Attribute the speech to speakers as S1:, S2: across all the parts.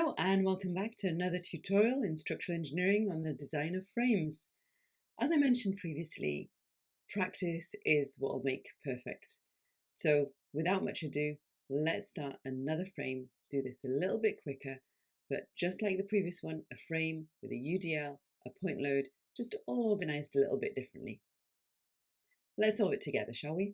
S1: Hello and welcome back to another tutorial in structural engineering on the design of frames. As I mentioned previously, practice is what will make perfect. So without much ado, let's start another frame. Do this a little bit quicker, but just like the previous one, a frame with a UDL, a point load, just all organized a little bit differently. Let's solve it together, shall we?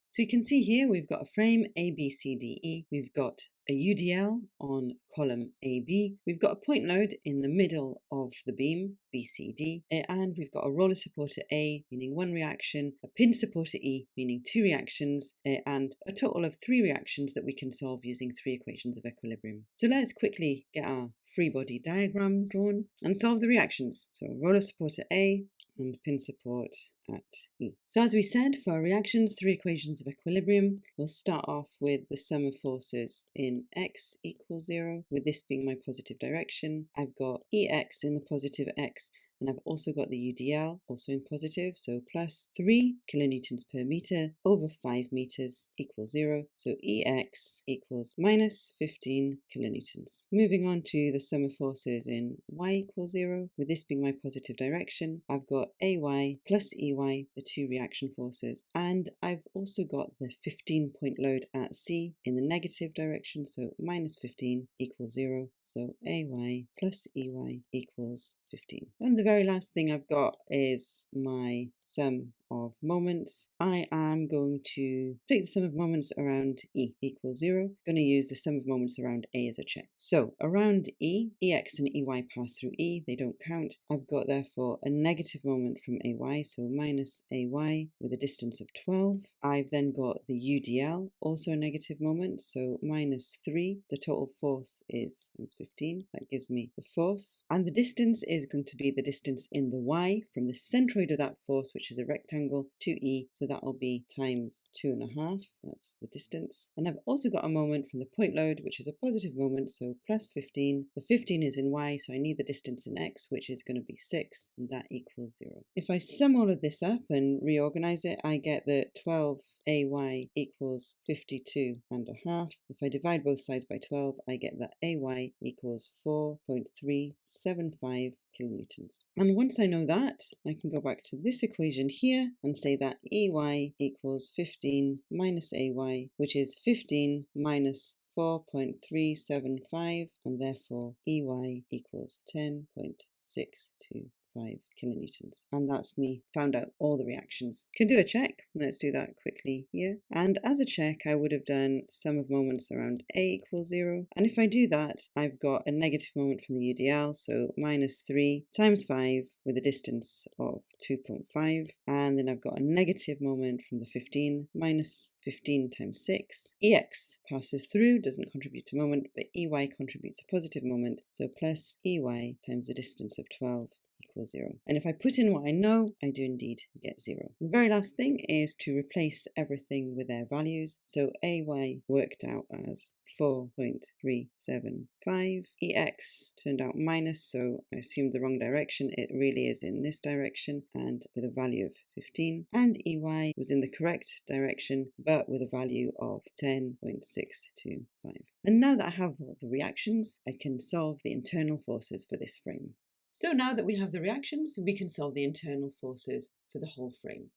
S1: So you can see here we've got a frame A, B, C, D, E. We've got a UDL on column AB. We've got a point load in the middle of the beam, BCD. And we've got a roller supporter A, meaning one reaction, a pin supporter E, meaning two reactions, and a total of three reactions that we can solve using three equations of equilibrium. So let's quickly get our free body diagram drawn and solve the reactions. So roller supporter A, and pin support at E. So as we said, for our reactions, three equations of equilibrium, we'll start off with the sum of forces in x equals 0, with this being my positive direction. I've got Ex in the positive x, and I've also got the UDL, also in positive, so plus 3 kilonewtons per meter over 5 meters equals 0. So Ex equals minus 15 kilonewtons. Moving on to the sum of forces in y equals 0, with this being my positive direction. I've got Ay plus Ey, the two reaction forces, and I've also got the 15-point load at C in the negative direction, so minus 15 equals 0. So Ay plus Ey equals 15. And the very last thing I've got is my sum of moments. I am going to take the sum of moments around E equals 0. I'm going to use the sum of moments around A as a check. So around E, Ex and Ey pass through E, they don't count. I've got therefore a negative moment from Ay, so minus Ay with a distance of 12. I've then got the UDL, also a negative moment, so minus 3. The total force is 15. That gives me the force. And the distance is going to be the distance in the Y from the centroid of that force, which is a rectangle, to E, so that will be times 2.5, that's the distance. And I've also got a moment from the point load, which is a positive moment, so plus 15. The 15 is in Y, so I need the distance in X, which is going to be 6, and that equals 0. If I sum all of this up and reorganize it, I get that 12 Ay equals 52.5. If I divide both sides by 12, I get that Ay equals 4.375 kilonewtons. And once I know that, I can go back to this equation here and say that Ey equals 15 minus Ay, which is 15 minus 4.375, and therefore Ey equals 10.625 kilonewtons. And that's me found out all the reactions. Can do a check. Let's do that quickly here. And as a check, I would have done sum of moments around A equals 0. And if I do that, I've got a negative moment from the UDL, so minus 3 times 5 with a distance of 2.5. And then I've got a negative moment from the 15, minus 15 times 6. Ex passes through, doesn't contribute to moment, but Ey contributes a positive moment, so plus Ey times the distance of 12 equals 0. And if I put in what I know, I do indeed get 0. The very last thing is to replace everything with their values. So Ay worked out as 4.375. Ex turned out minus, so I assumed the wrong direction. It really is in this direction and with a value of 15. And Ey was in the correct direction, but with a value of 10.625. And now that I have all the reactions, I can solve the internal forces for this frame. So now that we have the reactions, we can solve the internal forces for the whole frame.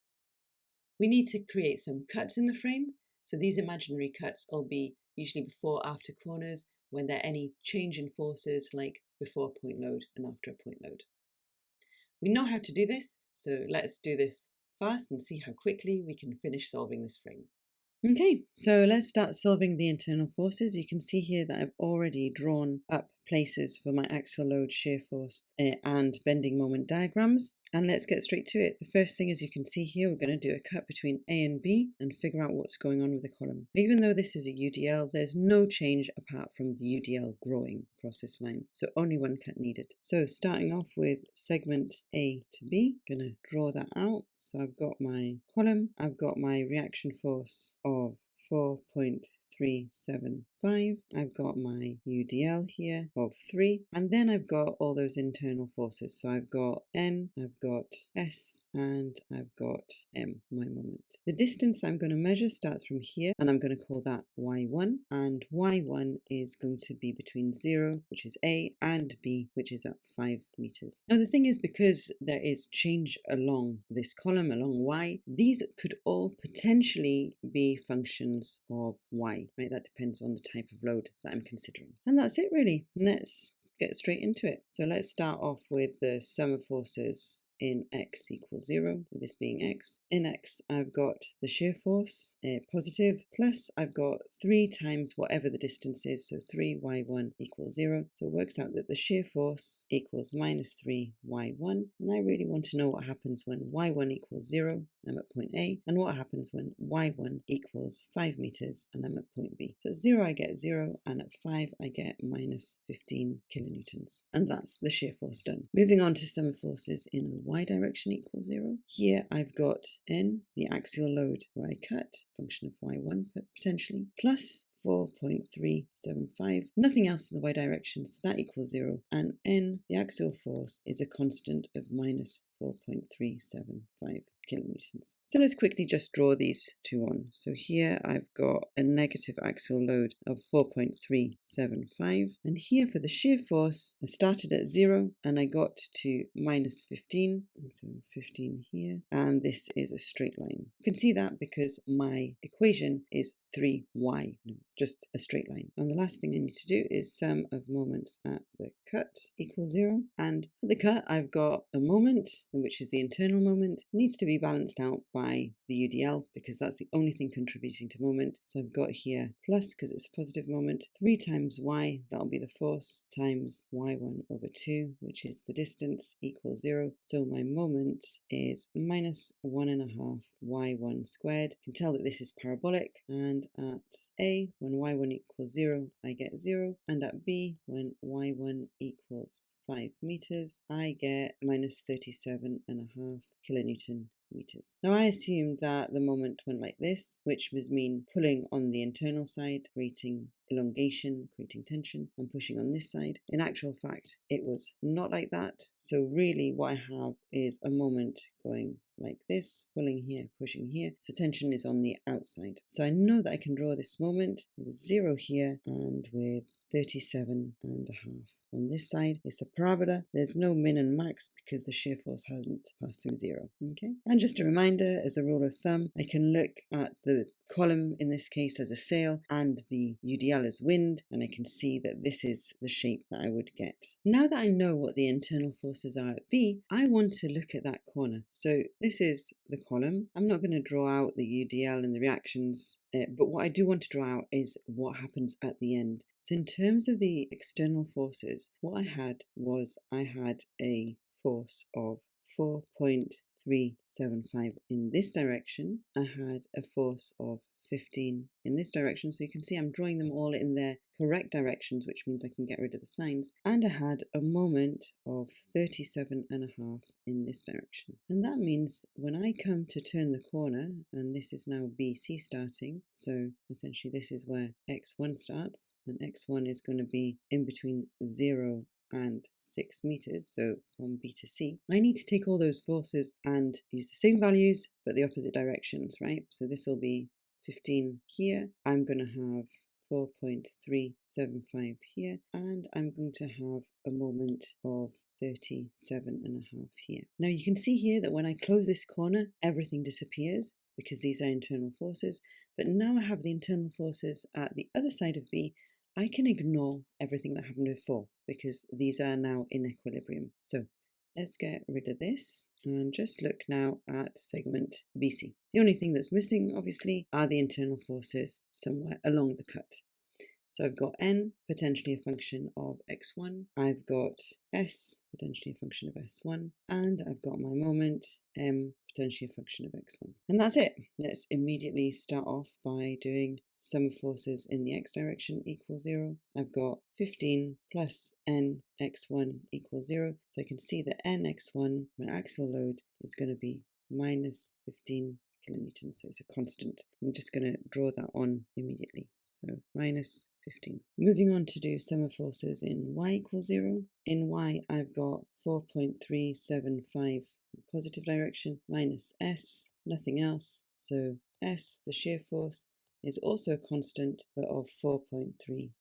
S1: We need to create some cuts in the frame. So these imaginary cuts will be usually before after corners when there are any change in forces, like before a point load and after a point load. We know how to do this, so let's do this fast and see how quickly we can finish solving this frame. Okay, so let's start solving the internal forces. You can see here that I've already drawn up places for my axial load, shear force, and bending moment diagrams. And let's get straight to it. The first thing, as you can see here, we're going to do a cut between A and B and figure out what's going on with the column. Even though this is a UDL, there's no change apart from the UDL growing across this line. So only one cut needed. So starting off with segment A to B, I'm going to draw that out. So I've got my column, I've got my reaction force of 4.375. I've got my UDL here of 3, and then I've got all those internal forces. So I've got N, I've got S, and I've got M, my moment. The distance I'm going to measure starts from here, and I'm going to call that Y1, and Y1 is going to be between 0, which is A, and B, which is at 5 meters. Now the thing is, because there is change along this column, along Y, these could all potentially be functions of Y, right? That depends on the type of load that I'm considering. And that's it really. Let's get straight into it. So let's start off with the sum of forces in x equals 0, with this being x. In x, I've got the shear force, positive, plus I've got 3 times whatever the distance is, so 3y1 equals 0. So it works out that the shear force equals minus 3y1. And I really want to know what happens when y1 equals 0, I'm at point A, and what happens when y1 equals 5 meters, and I'm at point B. So at 0 I get 0, and at 5 I get minus 15 kilonewtons. And that's the shear force done. Moving on to sum of forces in the y direction equals 0. Here I've got N, the axial load where I cut, function of y1 potentially, plus 4.375, nothing else in the y direction, so that equals 0, and N, the axial force, is a constant of minus 4.375 kilonewtons. So let's quickly just draw these two on. So here I've got a negative axial load of 4.375, and here for the shear force, I started at 0 and I got to minus 15, so 15 here, and this is a straight line. You can see that because my equation is 3y. It's just a straight line. And the last thing I need to do is sum of moments at the cut equals 0, and at the cut I've got a moment, which is the internal moment, needs to be balanced out by the UDL because that's the only thing contributing to moment. So I've got here plus, because it's a positive moment, 3 times y, that'll be the force, times y1 over 2, which is the distance, equals 0. So my moment is minus 1.5 y1 squared. You can tell that this is parabolic, and at A, when y1 equals 0, I get 0, and at B, when y1 equals 5 meters, I get minus 37.5 kilonewton meters. Now I assumed that the moment went like this, which was mean pulling on the internal side, creating elongation, creating tension, and pushing on this side. In actual fact, it was not like that. So really what I have is a moment going like this, pulling here, pushing here. So tension is on the outside. So I know that I can draw this moment with 0 here and with 37.5 on this side. It's a parabola. There's no min and max because the shear force hasn't passed through 0. Okay. And just a reminder, as a rule of thumb, I can look at the column in this case as a sail and the UDL as wind, and I can see that this is the shape that I would get. Now that I know what the internal forces are at B, I want to look at that corner. So this is the column. I'm not going to draw out the UDL and the reactions, but what I do want to draw out is what happens at the end. So in terms of the external forces, what I had was I had a force of 4.375 in this direction. I had a force of 15 in this direction, so you can see I'm drawing them all in their correct directions, which means I can get rid of the signs, and I had a moment of 37.5 in this direction. And that means when I come to turn the corner, and this is now BC starting, so essentially this is where x1 starts, and x1 is going to be in between 0 and 6 meters, so from B to C, I need to take all those forces and use the same values but the opposite directions, right? So this will be 15 here, I'm going to have 4.375 here, and I'm going to have a moment of 37.5 here. Now you can see here that when I close this corner, everything disappears because these are internal forces, but now I have the internal forces at the other side of B. I can ignore everything that happened before because these are now in equilibrium. So let's get rid of this and just look now at segment BC. The only thing that's missing, obviously, are the internal forces somewhere along the cut. So I've got N, potentially a function of x1. I've got S, potentially a function of s1. And I've got my moment, M, potentially a function of x1. And that's it. Let's immediately start off by doing sum of forces in the x direction equals 0. I've got 15 plus n x1 equals 0. So I can see that n x1, my axial load, is going to be minus 15 kilonewtons. So it's a constant. I'm just going to draw that on immediately. So minus 15. Moving on to do sum of forces in y equals 0. In y, I've got 4.375 the positive direction, minus S, nothing else. So S, the shear force, is also a constant, but of 4.375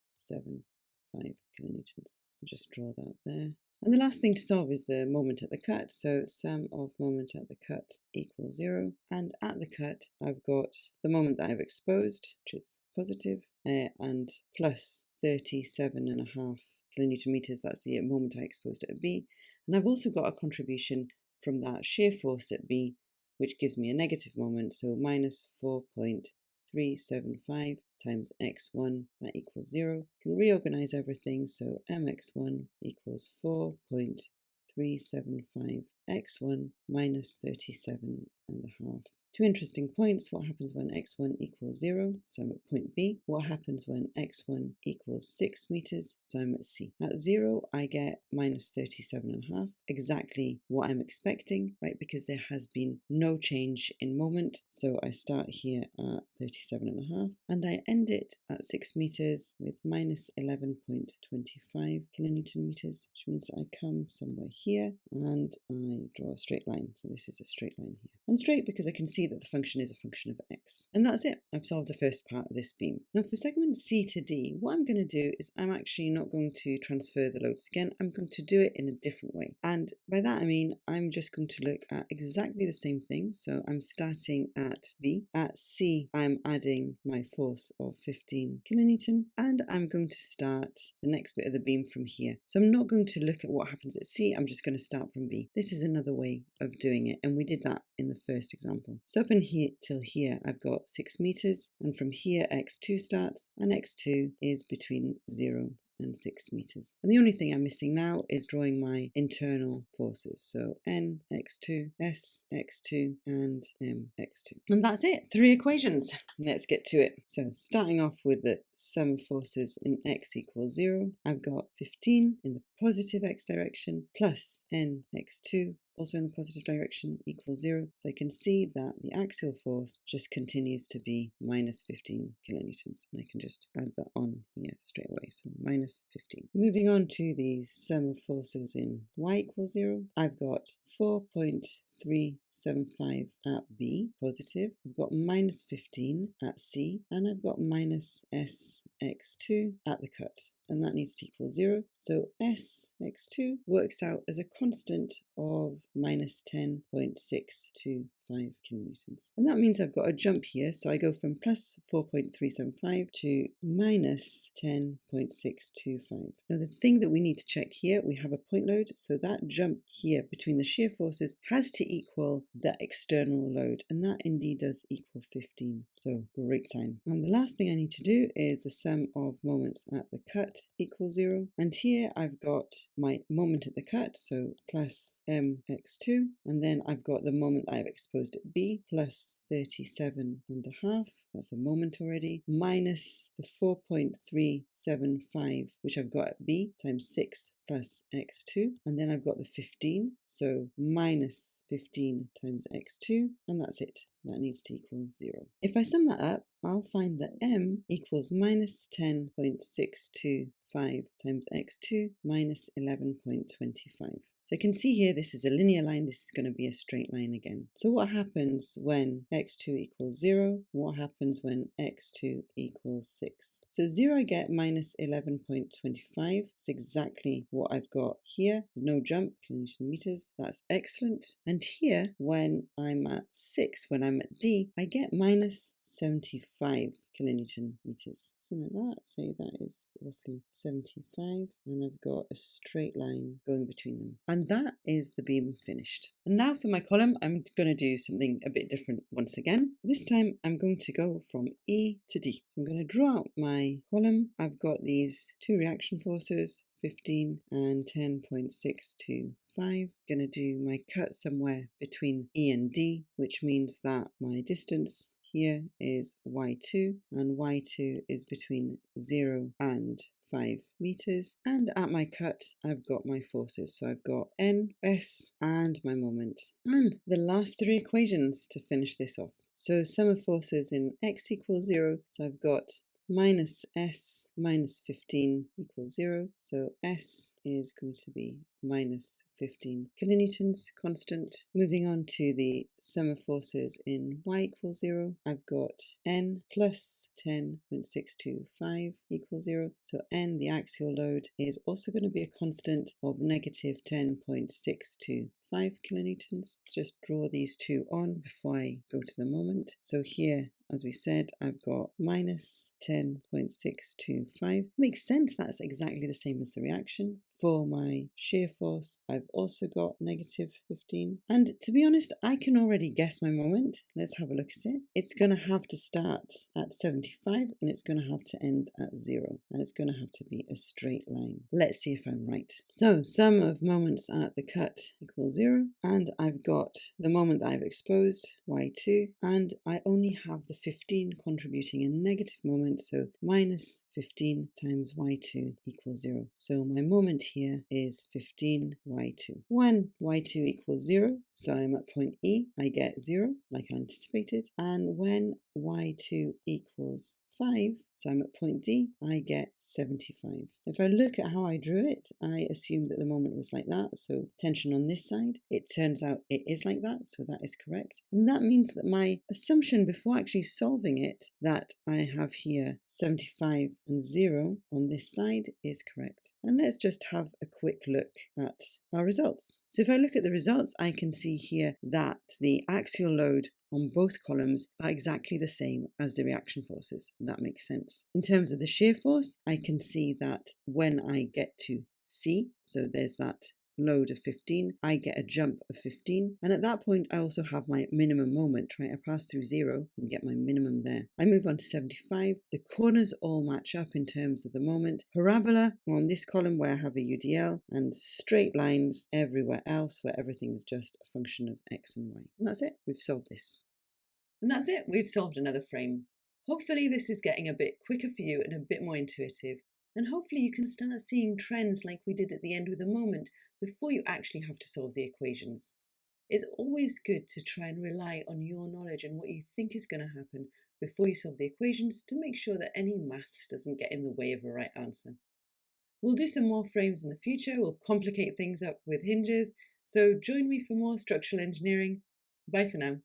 S1: kilonewtons. So just draw that there. And the last thing to solve is the moment at the cut. So sum of moment at the cut equals 0. And at the cut, I've got the moment that I've exposed, which is positive, and plus 37.5 kilonewton meters. That's the moment I exposed it at B. And I've also got a contribution from that shear force at B, which gives me a negative moment. So minus 4.375 times x1, that equals 0. Can reorganize everything, so mx1 equals 4.375 x1 minus 37.5. Two interesting points. What happens when x1 equals 0? So I'm at point B. What happens when x1 equals 6 meters? So I'm at C. At 0, I get minus 37.5, exactly what I'm expecting, right? Because there has been no change in moment. So I start here at 37.5 and I end it at 6 meters with minus 11.25 kilonewton meters, which means I come somewhere here and I draw a straight line. So this is a straight line here. And straight because I can see that the function is a function of x. And that's it. I've solved the first part of this beam. Now for segment C to D, what I'm going to do is I'm actually not going to transfer the loads again. I'm going to do it in a different way. And by that I mean I'm just going to look at exactly the same thing. So I'm starting at B. At C, I'm adding my force of 15 kilonewton. And I'm going to start the next bit of the beam from here. So I'm not going to look at what happens at C. I'm just going to start from B. This is another way of doing it. And we did that in the first example. So up in here till here, I've got 6 meters, and from here x2 starts, and x2 is between 0 and 6 meters. And the only thing I'm missing now is drawing my internal forces. So N x2, S x2, and M x2. And that's it, 3 equations. Let's get to it. So starting off with the sum of forces in x equals 0, I've got 15 in the positive x direction plus N x2 also in the positive direction equals 0. So I can see that the axial force just continues to be minus 15 kilonewtons. And I can just add that on here straight away. So minus 15. Moving on to the sum of forces in y equals 0. I've got 4.375 at B, positive. I've got minus 15 at C, and I've got minus S x2 at the cut. And that needs to equal 0. So S x2 works out as a constant of minus 10.625 kilonewtons. And that means I've got a jump here. So I go from plus 4.375 to minus 10.625. Now the thing that we need to check here, we have a point load. So that jump here between the shear forces has to equal the external load. And that indeed does equal 15. So great sign. And the last thing I need to do is the sum of moments at the cut equals 0. And here I've got my moment at the cut, so plus mx2, and then I've got the moment I've exposed at B plus 37.5, that's a moment already, minus the 4.375 which I've got at B times 6 plus x2, and then I've got the 15, so minus 15 times x2, and that's it. That needs to equal 0. If I sum that up, I'll find that m equals minus 10.625 times x2 minus 11.25. So you can see here this is a linear line, this is going to be a straight line again. So what happens when x2 equals 0? What happens when x2 equals 6? So 0 I get minus 11.25. It's exactly what I've got here. There's no jump, kilonewton meters. That's excellent. And here, when I'm at 6, when I'm at D, I get minus 75 kilonewton meters. Something like that. Say that is roughly 75. And I've got a straight line going between them. And that is the beam finished. And now for my column, I'm going to do something a bit different once again. This time I'm going to go from E to D. So I'm going to draw out my column. I've got these two reaction forces, 15 and 10.625. Going to do my cut somewhere between E and D, which means that my distance here is y2, and y2 is between 0 and 5 meters, and at my cut I've got my forces, so I've got N, S and my moment, and the last 3 equations to finish this off. So sum of forces in x equals 0, so I've got minus S minus 15 equals 0, so S is going to be minus 15 kilonewtons constant. Moving on to the sum of forces in y equals 0, I've got N plus 10.625 equals 0. So N, the axial load, is also going to be a constant of negative 10.625 kilonewtons. Let's just draw these two on before I go to the moment. So here, as we said, I've got minus 10.625. Makes sense, that's exactly the same as the reaction. For my shear force, I've also got negative 15. And to be honest, I can already guess my moment. Let's have a look at it. It's going to have to start at 75 and it's going to have to end at 0. And it's going to have to be a straight line. Let's see if I'm right. So sum of moments at the cut equals 0. And I've got the moment that I've exposed, y2. And I only have the 15 contributing a negative moment. So minus 15 times y2 equals 0. So my moment here is 15y2. When y2 equals 0, so I'm at point E, I get 0, like I anticipated. And when y2 equals 5, so I'm at point D, I get 75. If I look at how I drew it, I assumed that the moment was like that, so tension on this side. It turns out it is like that, so that is correct. And that means that my assumption before actually solving it, that I have here 75 and 0 on this side, is correct. And let's just have a quick look at our results. So if I look at the results, I can see here that the axial load on both columns are exactly the same as the reaction forces. That makes sense. In terms of the shear force, I can see that when I get to C, so there's that load of 15, I get a jump of 15, and at that point I also have my minimum moment, right? I pass through 0 and get my minimum there. I move on to 75. The corners all match up in terms of the moment. Parabola on this column where I have a UDL, and straight lines everywhere else where everything is just a function of x and y. And that's it. We've solved this. And that's it. We've solved another frame. Hopefully this is getting a bit quicker for you and a bit more intuitive. And hopefully you can start seeing trends like we did at the end with the moment before you actually have to solve the equations. It's always good to try and rely on your knowledge and what you think is going to happen before you solve the equations to make sure that any maths doesn't get in the way of a right answer. We'll do some more frames in the future. We'll complicate things up with hinges. So join me for more structural engineering. Bye for now.